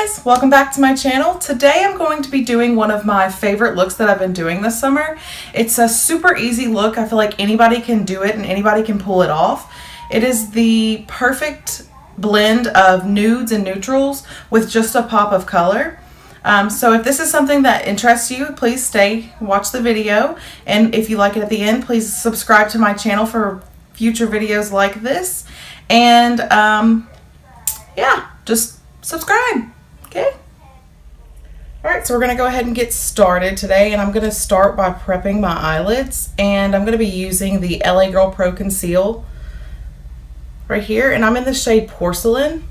guys, welcome back to my channel. Today I'm going to be doing one of my favorite looks that I've been doing this summer. It's a super easy look. I feel like anybody can do it and anybody can pull it off. It is the perfect blend of nudes and neutrals with just a pop of color. So if this is something that interests you, please stay, watch the video, and if you like it at the end, please subscribe to my channel for future videos like this. And yeah, just subscribe, okay? Alright, so we're going to go ahead and get started today, and I'm going to start by prepping my eyelids, and I'm going to be using the LA Girl Pro Conceal right here, and I'm in the shade Porcelain,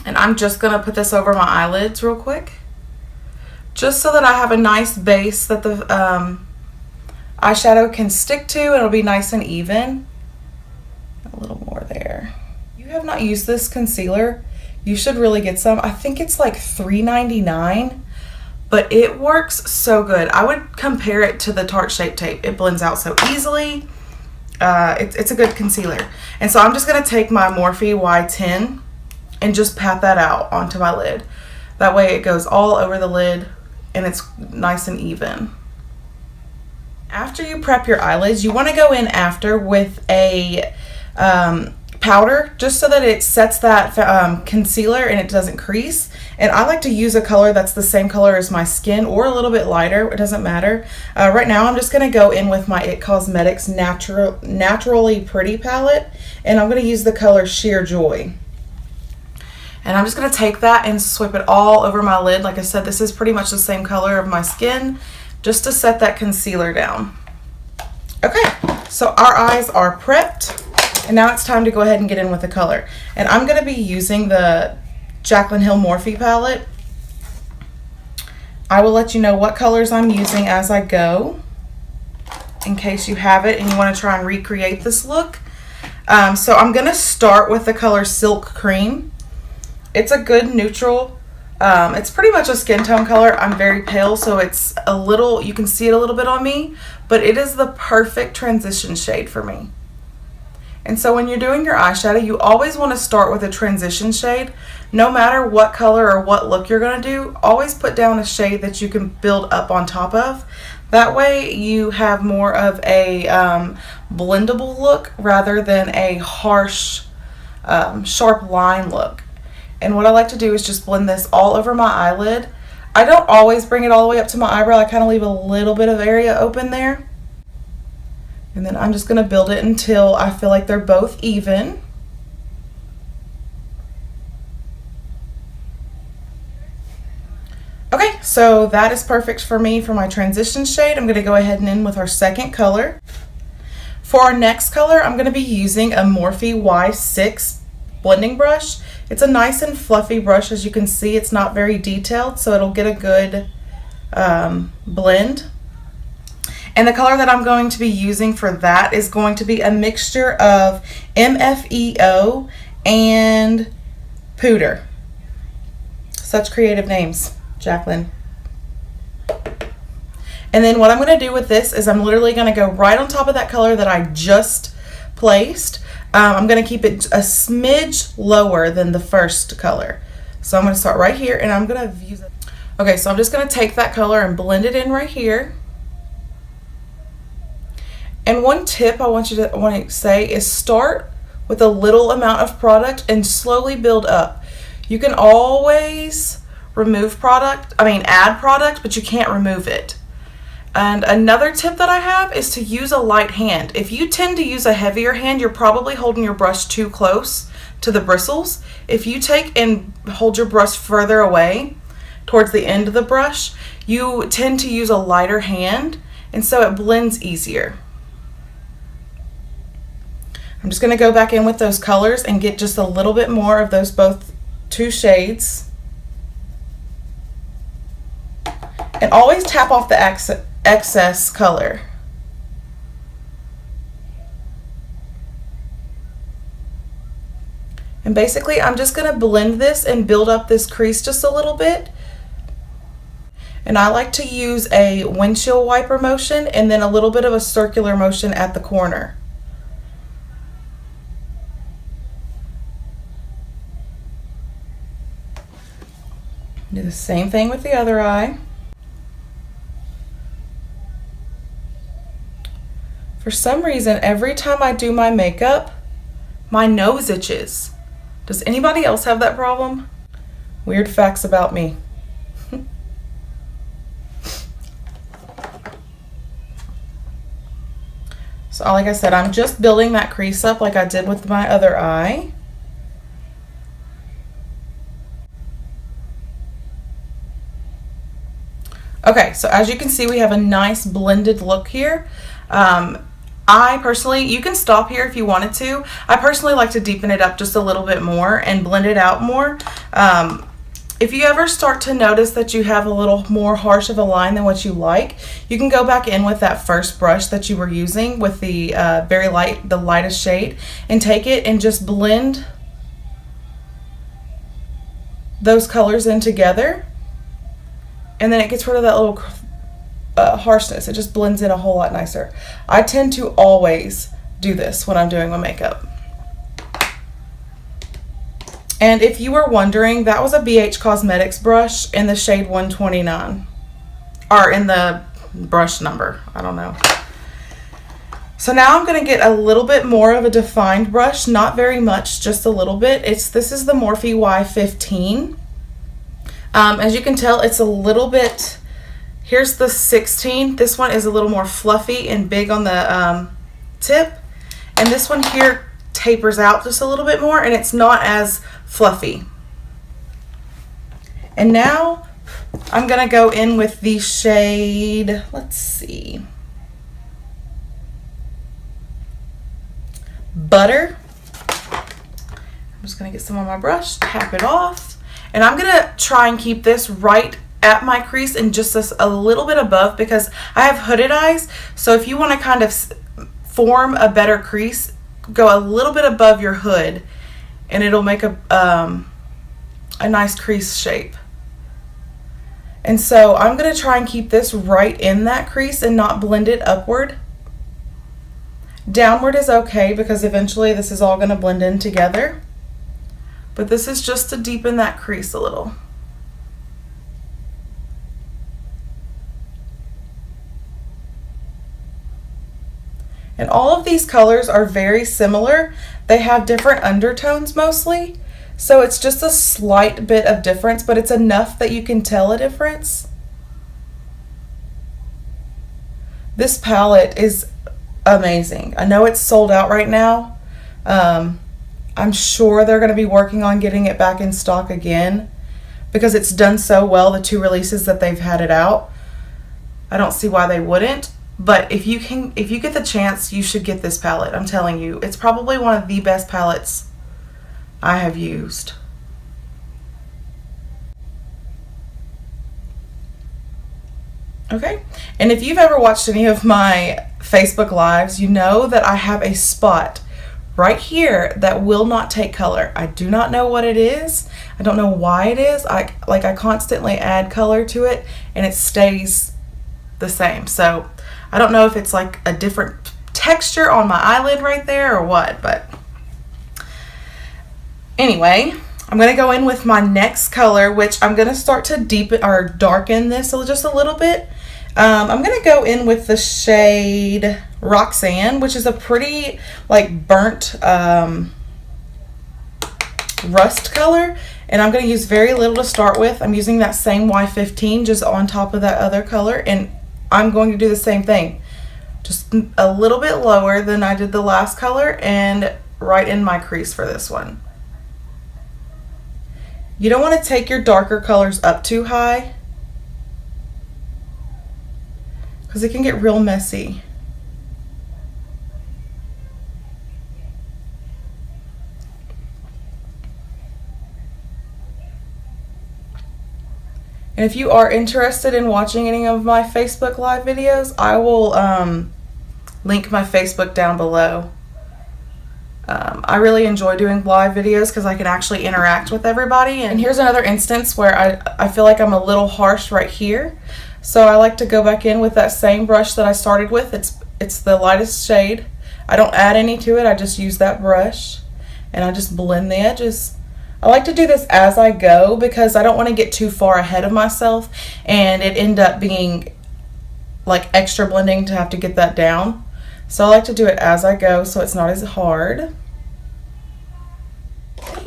and I'm just going to put this over my eyelids real quick, just so that I have a nice base that the eyeshadow can stick to, and it'll be nice and even. A little more there. If you have not used this concealer, you should really get some. I think it's like $3.99, but it works so good. I would compare it to the Tarte Shape Tape. It blends out so easily. It's a good concealer. And so I'm just going to take my Morphe Y10 and just pat that out onto my lid. That way it goes all over the lid and it's nice and even. After you prep your eyelids, you want to go in after with a powder, just so that it sets that concealer and it doesn't crease. And I like to use a color that's the same color as my skin or a little bit lighter. It doesn't matter. Right now I'm just going to go in with my IT Cosmetics Naturally Pretty palette, and I'm going to use the color Sheer Joy. And I'm just going to take that and swipe it all over my lid. Like I said, this is pretty much the same color of my skin, just to set that concealer down. Okay, so our eyes are prepped. And now it's time to go ahead and get in with the color. And I'm going to be using the Jaclyn Hill Morphe palette. I will let you know what colors I'm using as I go, in case you have it and you want to try and recreate this look. So I'm going to start with the color Silk Cream. It's a good neutral. It's pretty much a skin tone color. I'm very pale, so it's a little, you can see it a little bit on me, but it is the perfect transition shade for me. And so when you're doing your eyeshadow, you always want to start with a transition shade. No matter what color or what look you're going to do, always put down a shade that you can build up on top of. That way you have more of a blendable look rather than a harsh, sharp line look. And what I like to do is just blend this all over my eyelid. I don't always bring it all the way up to my eyebrow. I kind of leave a little bit of area open there. And then I'm just going to build it until I feel like they're both even. Okay, so that is perfect for me for my transition shade. I'm going to go ahead and in with our second color. For our next color, I'm going to be using a Morphe Y6 blending brush. It's a nice and fluffy brush. As you can see, it's not very detailed, so it'll get a good blend. And the color that I'm going to be using for that is going to be a mixture of MFEO and Pooter. Such creative names, Jaclyn. And then what I'm going to do with this is I'm literally going to go right on top of that color that I just placed. I'm going to keep it a smidge lower than the first color. So I'm going to start right here, and I'm going to use it. Okay, so I'm just going to take that color and blend it in right here. And one tip I want to say is start with a little amount of product and slowly build up. You can always add product, but you can't remove it. And another tip that I have is to use a light hand. If you tend to use a heavier hand, you're probably holding your brush too close to the bristles. If you take and hold your brush further away towards the end of the brush, you tend to use a lighter hand, and so it blends easier. I'm just going to go back in with those colors and get just a little bit more of those both two shades. And always tap off the excess color. And basically I'm just going to blend this and build up this crease just a little bit. And I like to use a windshield wiper motion and then a little bit of a circular motion at the corner. Do the same thing with the other eye. For some reason, every time I do my makeup, my nose itches. Does anybody else have that problem? Weird facts about me. So like I said, I'm just building that crease up like I did with my other eye. Okay, so as you can see, we have a nice blended look here. I personally, you can stop here if you wanted to. I personally like to deepen it up just a little bit more and blend it out more. If you ever start to notice that you have a little more harsh of a line than what you like, you can go back in with that first brush that you were using with the the lightest shade, and take it and just blend those colors in together. And then it gets rid of that little harshness. It just blends in a whole lot nicer. I tend to always do this when I'm doing my makeup. And if you were wondering, that was a BH Cosmetics brush in the shade 129. Or in the brush number, I don't know. So now I'm going to get a little bit more of a defined brush, not very much, just a little bit. This is the Morphe Y15. As you can tell, it's a little bit, here's the 16. This one is a little more fluffy and big on the tip. And this one here tapers out just a little bit more, and it's not as fluffy. And now I'm going to go in with the shade, let's see, Butter. I'm just going to get some on my brush, tap it off, and I'm going to try and keep this right at my crease and just a little bit above, because I have hooded eyes. So if you want to kind of form a better crease, go a little bit above your hood and it'll make a nice crease shape. And so I'm going to try and keep this right in that crease and not blend it upward. Downward is okay because eventually this is all going to blend in together. But this is just to deepen that crease a little. And all of these colors are very similar. They have different undertones mostly. So it's just a slight bit of difference, but it's enough that you can tell a difference. This palette is amazing. I know it's sold out right now. I'm sure they're going to be working on getting it back in stock again because it's done so well, the 2 releases that they've had it out. I don't see why they wouldn't. But if you get the chance, you should get this palette. I'm telling you, it's probably one of the best palettes I have used. Okay, and if you've ever watched any of my Facebook Lives, you know that I have a spot right here that will not take color. I do not know what it is. I don't know why it is. I constantly add color to it and it stays the same. So I don't know if it's like a different texture on my eyelid right there or what, but anyway, I'm going to go in with my next color, which I'm going to start to deepen or darken this just a little bit. I'm going to go in with the shade Roxanne, which is a pretty like burnt rust color, and I'm going to use very little to start with. I'm using that same Y15 just on top of that other color, and I'm going to do the same thing, just a little bit lower than I did the last color and right in my crease for this one. You don't want to take your darker colors up too high because it can get real messy. And if you are interested in watching any of my Facebook Live videos, I will link my Facebook down below. I really enjoy doing live videos because I can actually interact with everybody. And here's another instance where I feel like I'm a little harsh right here. So I like to go back in with that same brush that I started with. It's the lightest shade. I don't add any to it. I just use that brush and I just blend the edges. I like to do this as I go because I don't want to get too far ahead of myself and it end up being like extra blending to have to get that down. So I like to do it as I go so it's not as hard.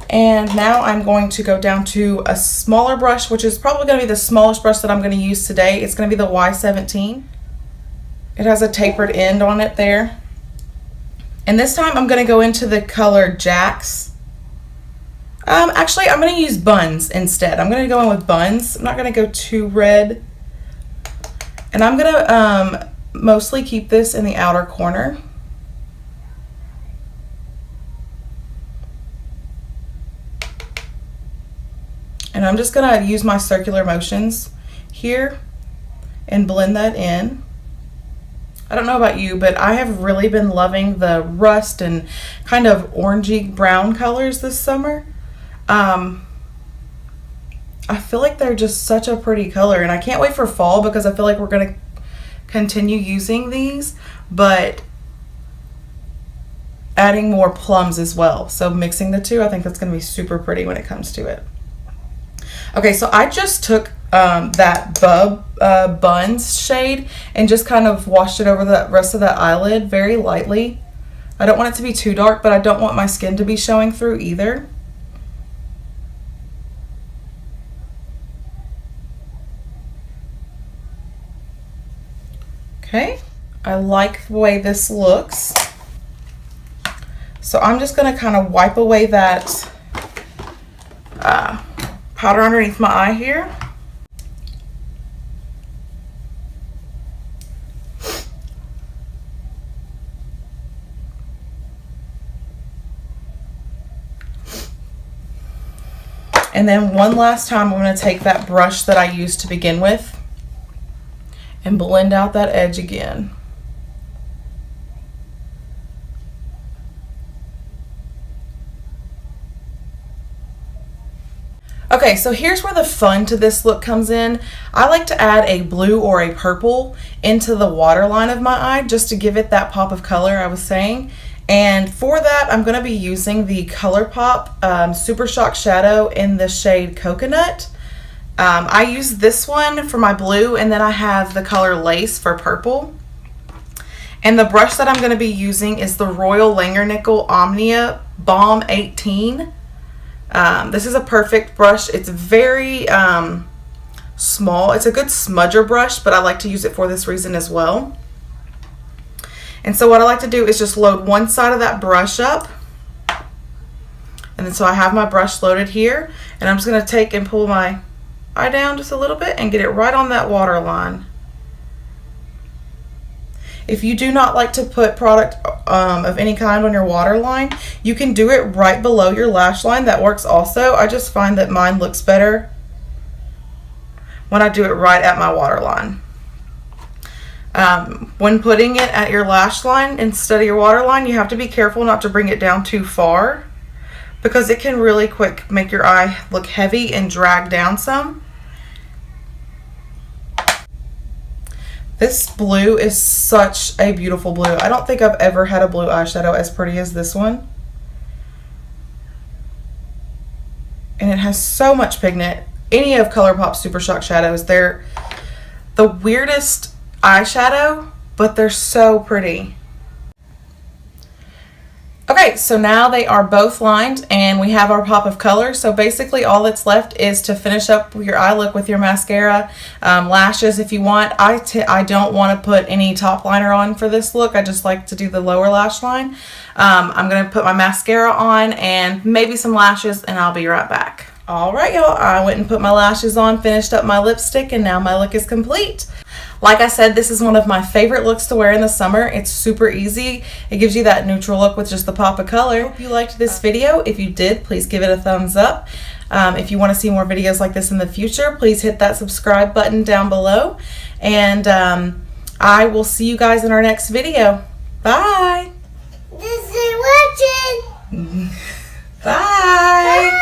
And now I'm going to go down to a smaller brush, which is probably going to be the smallest brush that I'm going to use today. It's going to be the Y17. It has a tapered end on it there. And this time I'm going to go into the color Jacks. Actually, I'm going to use Buns instead. I'm going to go in with Buns. I'm not going to go too red. And I'm going to mostly keep this in the outer corner. And I'm just going to use my circular motions here and blend that in. I don't know about you, but I have really been loving the rust and kind of orangey brown colors this summer. I feel like they're just such a pretty color, and I can't wait for fall because I feel like we're going to continue using these, but adding more plums as well. So mixing the two, I think that's going to be super pretty when it comes to it. Okay, so I just took that Buns shade and just kind of washed it over the rest of that eyelid very lightly. I don't want it to be too dark, but I don't want my skin to be showing through either. Okay, I like the way this looks. So I'm just going to kind of wipe away that powder underneath my eye here. And then one last time, I'm going to take that brush that I used to begin with and blend out that edge again. Okay, so here's where the fun to this look comes in. I like to add a blue or a purple into the waterline of my eye just to give it that pop of color I was saying. And for that, I'm going to be using the ColourPop Super Shock Shadow in the shade Coconut. I use this one for my blue, and then I have the color Lace for purple. And the brush that I'm going to be using is the Royal Langernickel Omnia Balm 18. This is a perfect brush. It's very small. It's a good smudger brush, but I like to use it for this reason as well. And so what I like to do is just load one side of that brush up. And then so I have my brush loaded here, and I'm just going to take and pull my eye down just a little bit and get it right on that waterline. If you do not like to put product of any kind on your waterline, you can do it right below your lash line. That works also. I just find that mine looks better when I do it right at my waterline. When putting it at your lash line instead of your waterline, you have to be careful not to bring it down too far because it can really quick make your eye look heavy and drag down some. This blue is such a beautiful blue. I don't think I've ever had a blue eyeshadow as pretty as this one. And it has so much pigment. Any of ColourPop Super Shock shadows, they're the weirdest eyeshadow, but they're so pretty. Okay, so now they are both lined and we have our pop of color. So basically all that's left is to finish up your eye look with your mascara, lashes if you want. I don't want to put any top liner on for this look. I just like to do the lower lash line. I'm going to put my mascara on and maybe some lashes, and I'll be right back. All right, y'all, I went and put my lashes on, finished up my lipstick, and now my look is complete. Like I said, this is one of my favorite looks to wear in the summer. It's super easy. It gives you that neutral look with just the pop of color. I hope you liked this video. If you did, please give it a thumbs up. If you want to see more videos like this in the future, please hit that subscribe button down below. And I will see you guys in our next video. Bye. This is watching. Bye. Bye.